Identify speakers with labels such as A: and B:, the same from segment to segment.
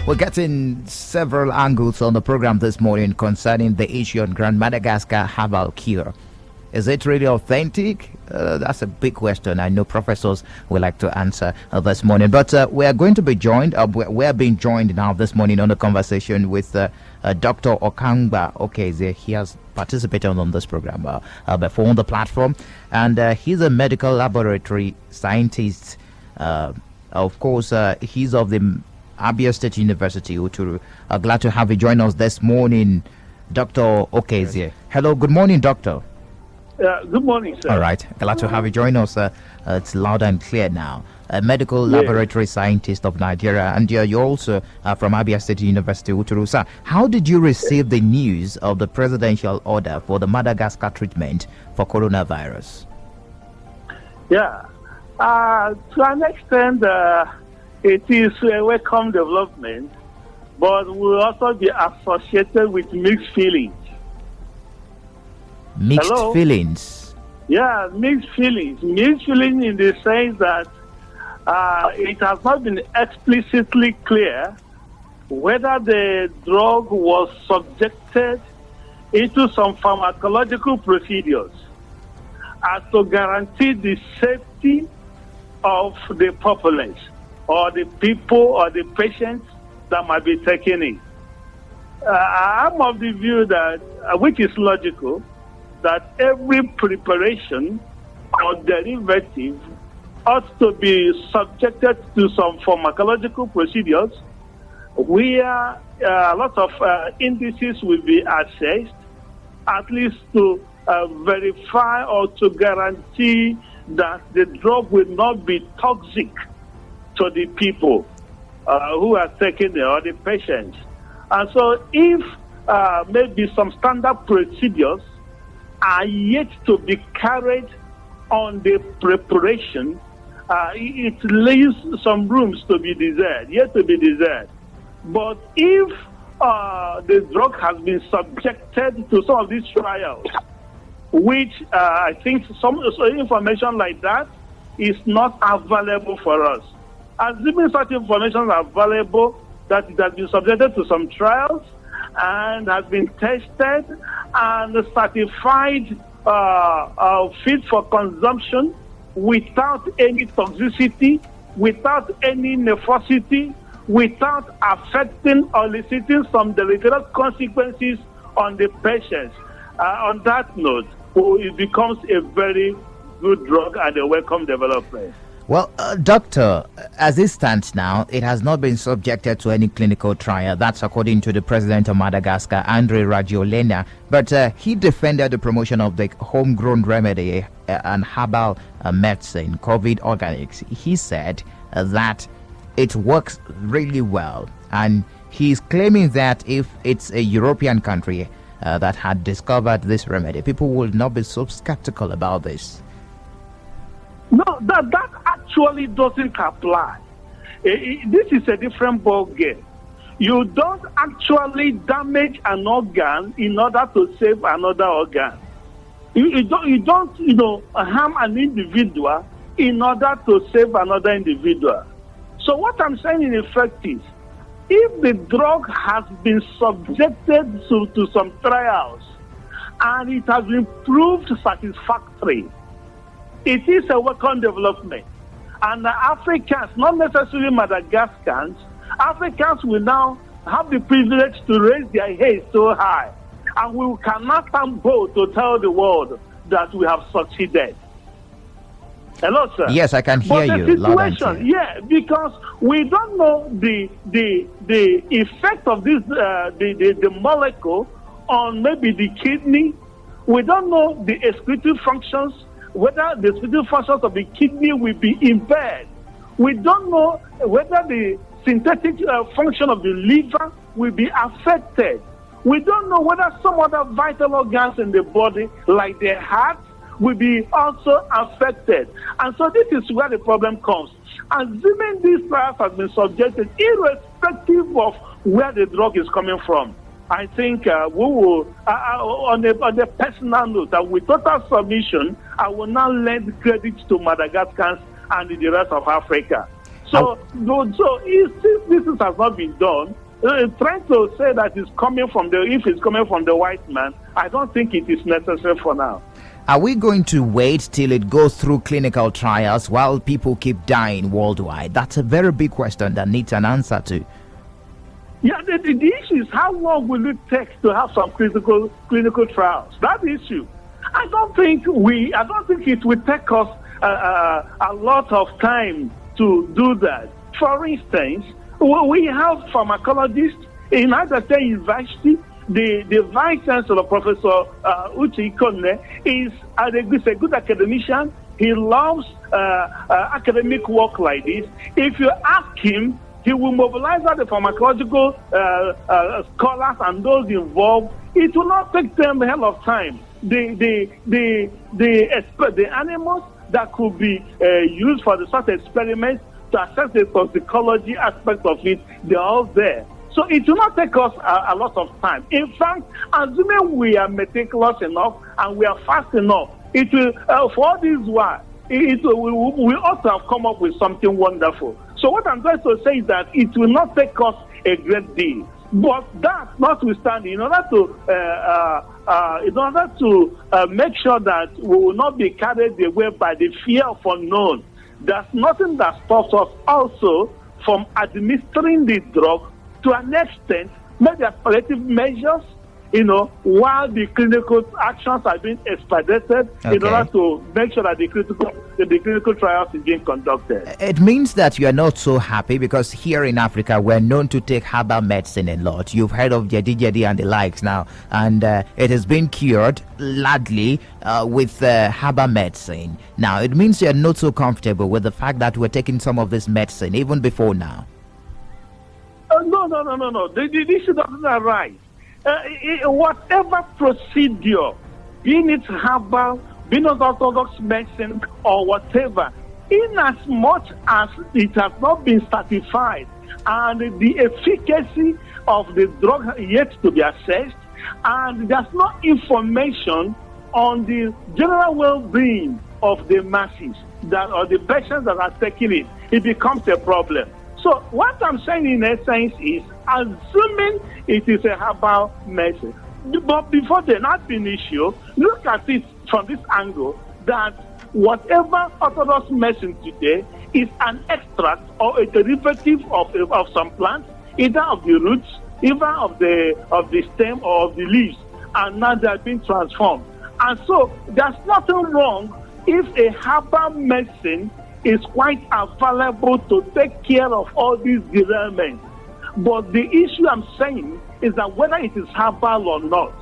A: We're getting several angles on the program this morning concerning the issue on Grand Madagascar herbal cure. Is it really authentic? That's a big question. I know professors would like to answer this morning. But we are going to be joined. We are being joined now this morning on a conversation with Dr. Okamgba Okezie. He has participated on this program before on the platform. And he's a medical laboratory scientist. Of course, he's of the Abia State University, Uturu. Glad to have you join us this morning, Dr. Okezie. Hello, good morning, doctor.
B: Good morning, sir.
A: All right. Glad to have you join us. It's loud and clear now. A medical laboratory scientist of Nigeria, and you're also from Abia State University, Uturu. Sir, how did you receive the news of the presidential order for the Madagascar treatment for coronavirus?
B: Yeah. To an extent, it is a welcome development, but will also be associated with mixed feelings.
A: Mixed feelings.
B: Yeah, mixed feelings. Mixed feelings in the sense that it has not been explicitly clear whether the drug was subjected into some pharmacological procedures as to guarantee the safety of the populace or the people or the patients that might be taking it. I'm of the view that, which is logical, that every preparation or derivative ought to be subjected to some pharmacological procedures where a lot of indices will be assessed, at least to verify or to guarantee that the drug will not be toxic to the people who are taking it or the patients. And so if maybe some standard procedures are yet to be carried on the preparation, it leaves some rooms to be desired, yet to be desired. But if the drug has been subjected to some of these trials, which I think some information like that is not available for us. Assuming such information are available, that it has been subjected to some trials and has been tested and certified fit for consumption without any toxicity, without any nefrosity, without affecting or eliciting some deleterious consequences on the patients. On that note, it becomes a very good drug and a welcome development.
A: Well, doctor, as it stands now, it has not been subjected to any clinical trial. That's according to the president of Madagascar, Andre Rajoelina. But he defended the promotion of the homegrown remedy and herbal medicine, COVID organics. He said that it works really well. And he's claiming that if it's a European country that had discovered this remedy, people will not be so skeptical about this.
B: No, that actually doesn't apply. This is a different ball game. You don't actually damage an organ in order to save another organ. You don't harm an individual in order to save another individual. So what I'm saying in effect is, if the drug has been subjected to some trials and it has been proved satisfactory, it is a welcome development. And the Africans, not necessarily Madagascans, Africans will now have the privilege to raise their heads so high. And we cannot stand bold to tell the world that we have succeeded. Hello, sir.
A: Yes, I can hear you.
B: Situation, yeah, because we don't know the effect of this the molecule on maybe the kidney. We don't know the excretive functions, whether the excretive functions of the kidney will be impaired. We don't know whether the synthetic function of the liver will be affected. We don't know whether some other vital organs in the body, like the heart, will be also affected. And so this is where the problem comes. Assuming these trials have been subjected, irrespective of where the drug is coming from, I think we will, on a personal note, with total submission, I will now lend credit to Madagascar and the rest of Africa. So since this has not been done, trying to say that if it's coming from the white man, I don't think it is necessary for now.
A: Are we going to wait till it goes through clinical trials while people keep dying worldwide? That's a very big question that needs an answer to.
B: Yeah, the issue is how long will it take to have some clinical trials? That issue. I don't think it will take us a lot of time to do that. For instance, we have pharmacologists in Madagascar University. The vice chancellor, Professor Uche Ikonne, is a good academician. He loves academic work like this. If you ask him, he will mobilize all the pharmacological scholars and those involved. It will not take them a hell of time. The animals that could be used for the sort of experiments to assess the toxicology aspect of it, they're all there. So it will not take us a lot of time. In fact, assuming we are meticulous enough and we are fast enough, it will, for all this while, we ought to have come up with something wonderful. So what I'm trying to say is that it will not take us a great deal. But that notwithstanding, in order to make sure that we will not be carried away by the fear of unknown, there's nothing that stops us also from administering the drug to an extent, maybe as palliative measures, while the clinical actions are being expedited in order to make sure that the clinical trials is being conducted.
A: It means that you are not so happy because here in Africa we're known to take herbal medicine a lot. You've heard of jadi and the likes now, and it has been cured largely with herbal medicine. Now it means you're not so comfortable with the fact that we're taking some of this medicine even before now.
B: No. This is not right. Whatever procedure, being it herbal, being it orthodox medicine, or whatever, in as much as it has not been certified and the efficacy of the drug yet to be assessed, and there's no information on the general well-being of the masses or the patients that are taking it, it becomes a problem. So what I'm saying in essence is, assuming it is a herbal medicine, but before the not been issue, look at it from this angle that whatever orthodox medicine today is an extract or a derivative of some plants, either of the roots, either of the stem or of the leaves, and now they have been transformed. And so there's nothing wrong if a herbal medicine is quite available to take care of all these derailments. But the issue I'm saying is that whether it is herbal or not,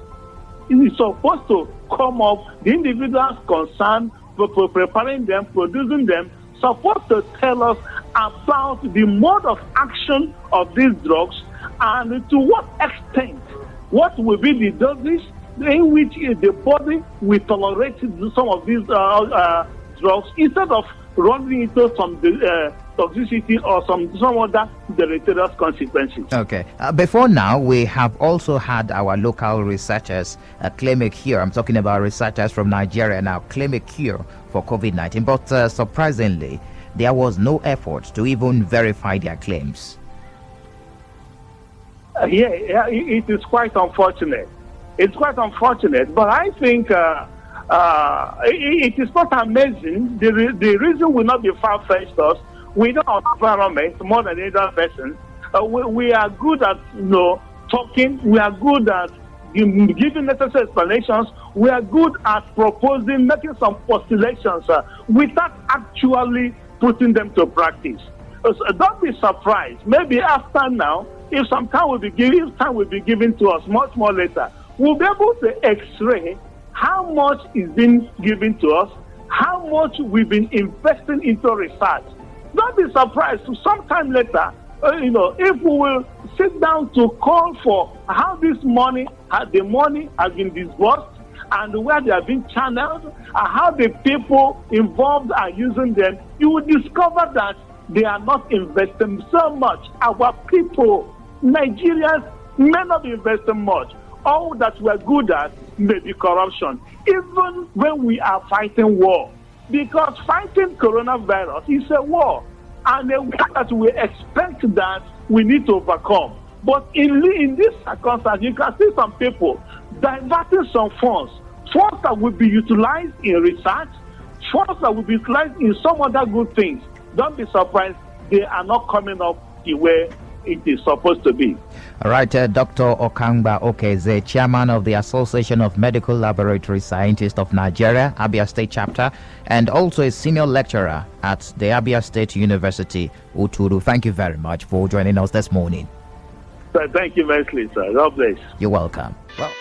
B: it is supposed to come up, the individuals concerned for preparing them, producing them, supposed to tell us about the mode of action of these drugs and to what extent, what will be the dosage in which the body will tolerate some of these drugs instead of running into some toxicity or some other deleterious consequences.
A: Okay. Before now, we have also had our local researchers claim a cure. I'm talking about researchers from Nigeria now claim a cure for COVID-19. But surprisingly, there was no effort to even verify their claims.
B: It is quite unfortunate. It's quite unfortunate, but I think it is not amazing. The reason will not be far-fetched us. We know our environment more than any other person. We are good at talking. We are good at giving necessary explanations. We are good at proposing, making some postulations without actually putting them to practice. So don't be surprised. Maybe after now, if time will be given to us much more later, we'll be able to x-ray how much is being given to us, how much we've been investing into research. Don't be surprised. Sometime later, if we will sit down to call for how the money has been disbursed and where they have been channeled, and how the people involved are using them, you will discover that they are not investing so much. Our people, Nigerians, may not be investing much. All that we're good at may be corruption, even when we are fighting war. Because fighting coronavirus is a war. and a way that we expect that we need to overcome. But in this circumstance, you can see some people diverting some funds that will be utilized in research, funds that will be utilized in some other good things. Don't be surprised, they are not coming up the way it is supposed to be.
A: All right, Dr. Okamgba Okezie, chairman of the Association of Medical Laboratory Scientists of Nigeria, Abia State Chapter, and also a senior lecturer at the Abia State University, Uturu. Thank you very much for joining us this morning.
B: Thank you, Wesley, sir. God bless.
A: You're welcome. Well.